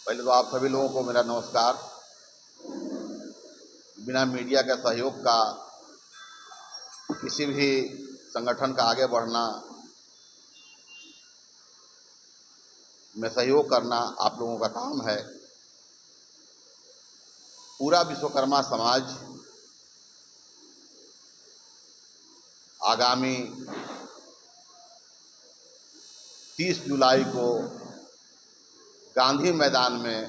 पहले तो आप सभी लोगों को मेरा नमस्कार। बिना मीडिया के सहयोग का किसी भी संगठन का आगे बढ़ना में सहयोग करना आप लोगों का काम है। पूरा विश्वकर्मा समाज आगामी 30 जुलाई को गांधी मैदान में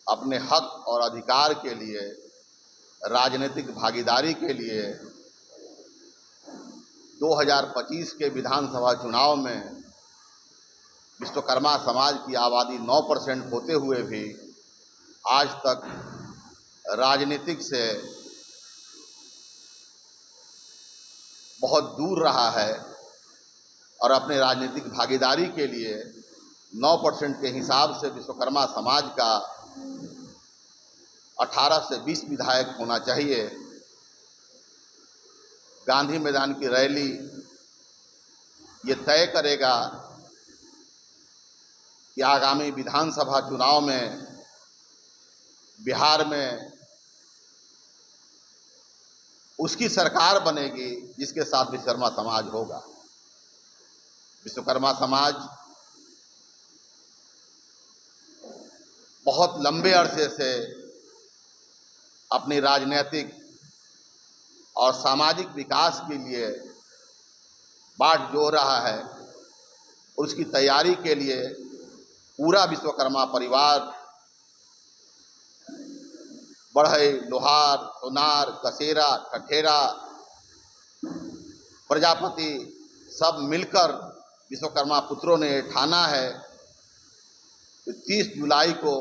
अपने हक और अधिकार के लिए, राजनीतिक भागीदारी के लिए 2025 के विधानसभा चुनाव में विश्वकर्मा समाज की आबादी 9% होते हुए भी आज तक राजनीतिक से बहुत दूर रहा है और अपने राजनीतिक भागीदारी के लिए 9% के हिसाब से विश्वकर्मा समाज का 18 से 20 विधायक होना चाहिए। गांधी मैदान की रैली ये तय करेगा कि आगामी विधानसभा चुनाव में बिहार में उसकी सरकार बनेगी जिसके साथ विश्वकर्मा समाज होगा। विश्वकर्मा समाज बहुत लंबे अरसे से अपनी राजनीतिक और सामाजिक विकास के लिए बाट जोड़ रहा है। उसकी तैयारी के लिए पूरा विश्वकर्मा परिवार बढ़ई, लोहार, सोनार, कसेरा, ठठेरा, प्रजापति सब मिलकर विश्वकर्मा पुत्रों ने ठाना है कि 30 जुलाई को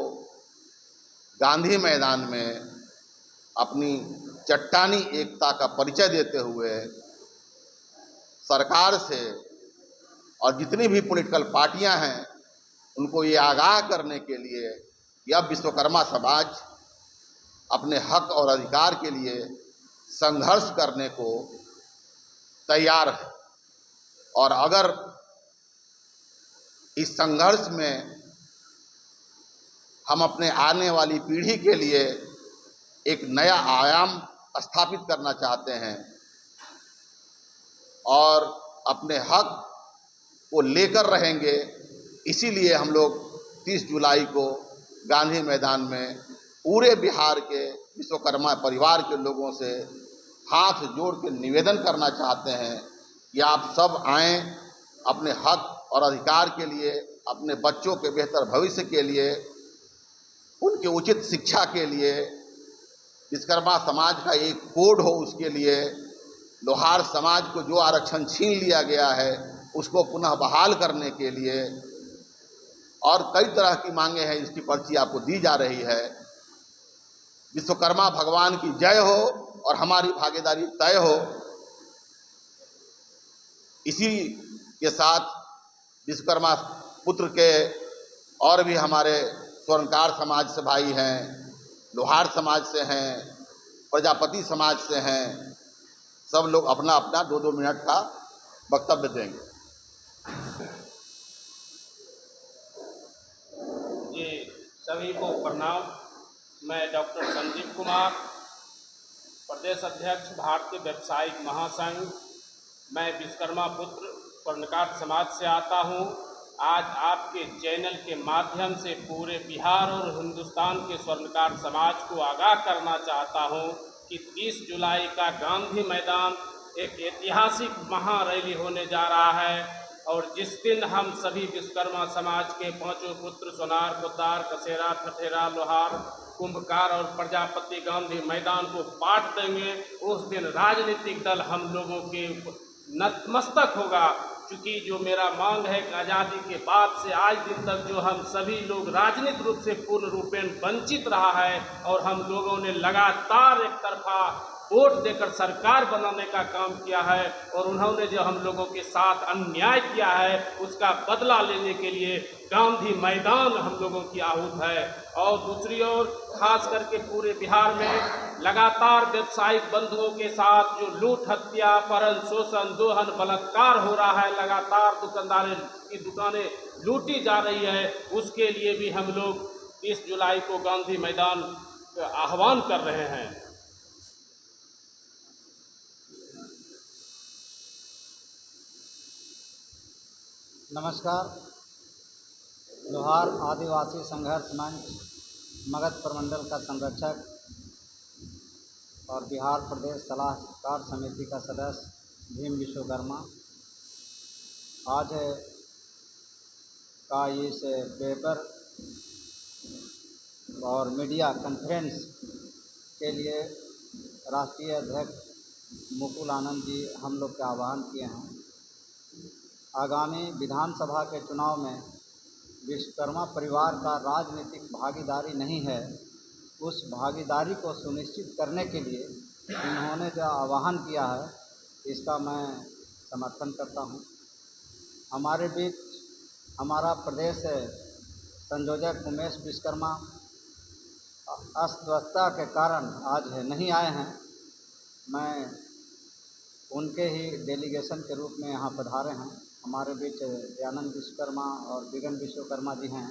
गांधी मैदान में अपनी चट्टानी एकता का परिचय देते हुए सरकार से और जितनी भी पॉलिटिकल पार्टियां हैं उनको ये आगाह करने के लिए कि अब विश्वकर्मा समाज अपने हक और अधिकार के लिए संघर्ष करने को तैयार है। और अगर इस संघर्ष में हम अपने आने वाली पीढ़ी के लिए एक नया आयाम स्थापित करना चाहते हैं और अपने हक को लेकर रहेंगे, इसीलिए हम लोग 30 जुलाई को गांधी मैदान में पूरे बिहार के विश्वकर्मा परिवार के लोगों से हाथ जोड़ के निवेदन करना चाहते हैं कि आप सब आएं, अपने हक और अधिकार के लिए, अपने बच्चों के बेहतर भविष्य के लिए, उनके उचित शिक्षा के लिए, विश्वकर्मा समाज का एक कोड हो उसके लिए, लोहार समाज को जो आरक्षण छीन लिया गया है उसको पुनः बहाल करने के लिए, और कई तरह की मांगे हैं। इसकी पर्ची आपको दी जा रही है। विश्वकर्मा भगवान की जय हो और हमारी भागीदारी तय हो। इसी के साथ विश्वकर्मा पुत्र के और भी हमारे स्वर्णकार समाज से भाई हैं, लोहार समाज से हैं, प्रजापति समाज से हैं, सब लोग अपना अपना 2-2 मिनट का वक्तव्य देंगे। जी सभी को प्रणाम। मैं डॉक्टर संजीव कुमार, प्रदेश अध्यक्ष भारतीय व्यावसायिक महासंघ। मैं विश्वकर्मा पुत्र स्वर्णकार समाज से आता हूं। आज आपके चैनल के माध्यम से पूरे बिहार और हिंदुस्तान के स्वर्णकार समाज को आगाह करना चाहता हूं कि 30 जुलाई का गांधी मैदान एक ऐतिहासिक महारैली होने जा रहा है और जिस दिन हम सभी विश्वकर्मा समाज के पांचों पुत्र सोनार, कोतार, कसेरा, ठठेरा, लोहार, कुंभकार और प्रजापति गांधी मैदान को बांट देंगे, उस दिन राजनीतिक दल हम लोगों के नतमस्तक होगा। क्योंकि जो मेरा मांग है कि आज़ादी के बाद से आज दिन तक जो हम सभी लोग राजनीतिक रूप से पूर्ण रूपेण वंचित रहा है और हम लोगों ने लगातार एक तरफा वोट देकर सरकार बनाने का काम किया है और उन्होंने जो हम लोगों के साथ अन्याय किया है उसका बदला लेने के लिए गांधी मैदान हम लोगों की आहूत है। और दूसरी ओर खास करके पूरे बिहार में लगातार व्यवसायिक बंधुओं के साथ जो लूट, हत्या, अपहरण, शोषण, दोहन, बलात्कार हो रहा है, लगातार दुकानदारों की दुकानें लूटी जा रही है, उसके लिए भी हम लोग 30 जुलाई को गांधी मैदान का आह्वान कर रहे हैं। नमस्कार। लोहार आदिवासी संघर्ष मंच मगध प्रमंडल का संरक्षक और बिहार प्रदेश सलाहकार समिति का सदस्य भीम विश्वकर्मा आज का इस पेपर और मीडिया कॉन्फ्रेंस के लिए राष्ट्रीय अध्यक्ष मुकुल आनंद जी हम लोग का आह्वान किए हैं। आगामी विधानसभा के चुनाव में विश्वकर्मा परिवार का राजनीतिक भागीदारी नहीं है, उस भागीदारी को सुनिश्चित करने के लिए इन्होंने जो आह्वान किया है इसका मैं समर्थन करता हूं। हमारे बीच हमारा प्रदेश संयोजक उमेश विश्वकर्मा अस्वस्थता के कारण आज नहीं आए हैं। मैं उनके ही डेलीगेशन के रूप में यहाँ पधारे हैं। हमारे बीच दयानंद विश्वकर्मा और बिगन विश्वकर्मा जी हैं,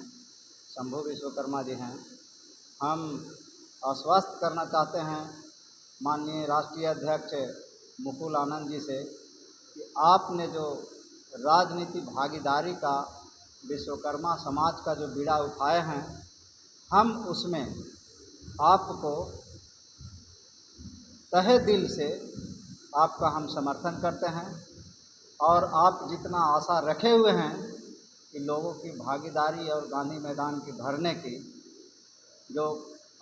शंभू विश्वकर्मा जी हैं। हम आश्वस्त करना चाहते हैं माननीय राष्ट्रीय अध्यक्ष मुकुल आनंद जी से कि आपने जो राजनीति भागीदारी का विश्वकर्मा समाज का जो बीड़ा उठाए हैं, हम उसमें आपको तहे दिल से आपका हम समर्थन करते हैं और आप जितना आशा रखे हुए हैं कि लोगों की भागीदारी और गांधी मैदान की भरने की जो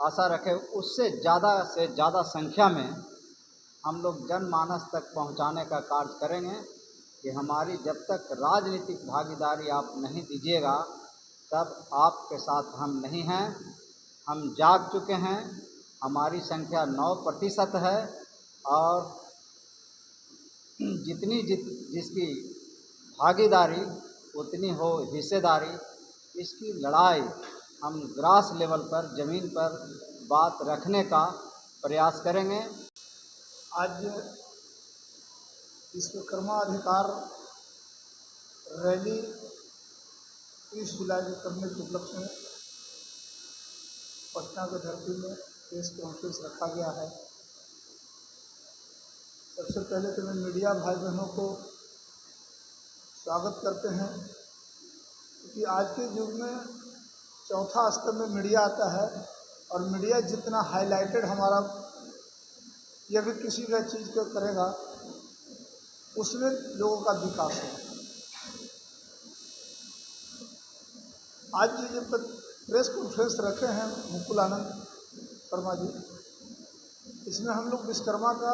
आशा रखे, उससे ज़्यादा से ज़्यादा संख्या में हम लोग जनमानस तक पहुंचाने का कार्य करेंगे कि हमारी जब तक राजनीतिक भागीदारी आप नहीं दीजिएगा तब आपके साथ हम नहीं हैं। हम जाग चुके हैं, हमारी संख्या 9% है और जिसकी भागीदारी उतनी हो हिस्सेदारी, इसकी लड़ाई हम ग्रास लेवल पर ज़मीन पर बात रखने का प्रयास करेंगे। आज विश्वकर्मा अधिकार रैली 30 जुलाई को करने के उपलक्ष्य में पटना की धरती में प्रेस कॉन्फ्रेंस रखा गया है। सबसे पहले तो मैं मीडिया भाई बहनों को स्वागत करते हैं, क्योंकि आज के युग में चौथा स्तर में मीडिया आता है और मीडिया जितना हाईलाइटेड हमारा यह भी किसी भी चीज़ को करेगा उसमें लोगों का विकास है। आज ये प्रेस कॉन्फ्रेंस रखे हैं मुकुल आनंद शर्मा जी, इसमें हम लोग विश्वकर्मा का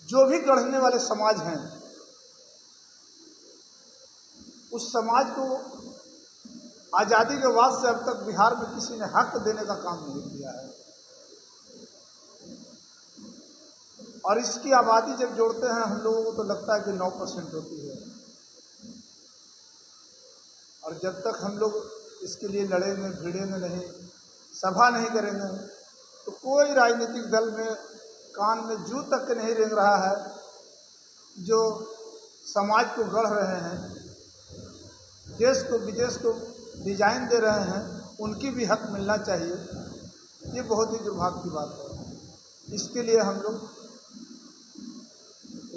जो भी गढ़ने वाले समाज हैं उस समाज को आज़ादी के बाद से अब तक बिहार में किसी ने हक देने का काम नहीं किया है और इसकी आबादी जब जोड़ते हैं हम लोगों को तो लगता है कि 9% होती है और जब तक हम लोग इसके लिए लड़ेंगे भिड़ेंगे नहीं, सभा नहीं करेंगे तो कोई राजनीतिक दल में कान में जू तक नहीं रेंग रहा है। जो समाज को गढ़ रहे हैं, देश को विदेश को डिजाइन दे रहे हैं, उनकी भी हक मिलना चाहिए। ये बहुत ही दुर्भाग्य की बात है। इसके लिए हम लोग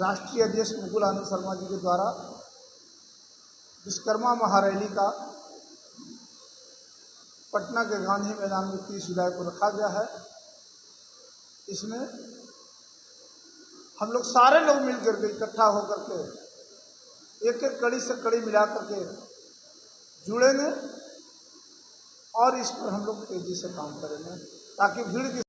राष्ट्रीय अध्यक्ष मुकुल आनंद शर्मा जी के द्वारा विश्वकर्मा महारैली का पटना के गांधी मैदान में 30 जुलाई को रखा गया है। इसमें हम लोग सारे लोग मिलकर के इकट्ठा होकर के एक एक कड़ी से कड़ी मिला करके जुड़ेंगे और इस पर हम लोग तेजी से काम करेंगे ताकि भीड़ की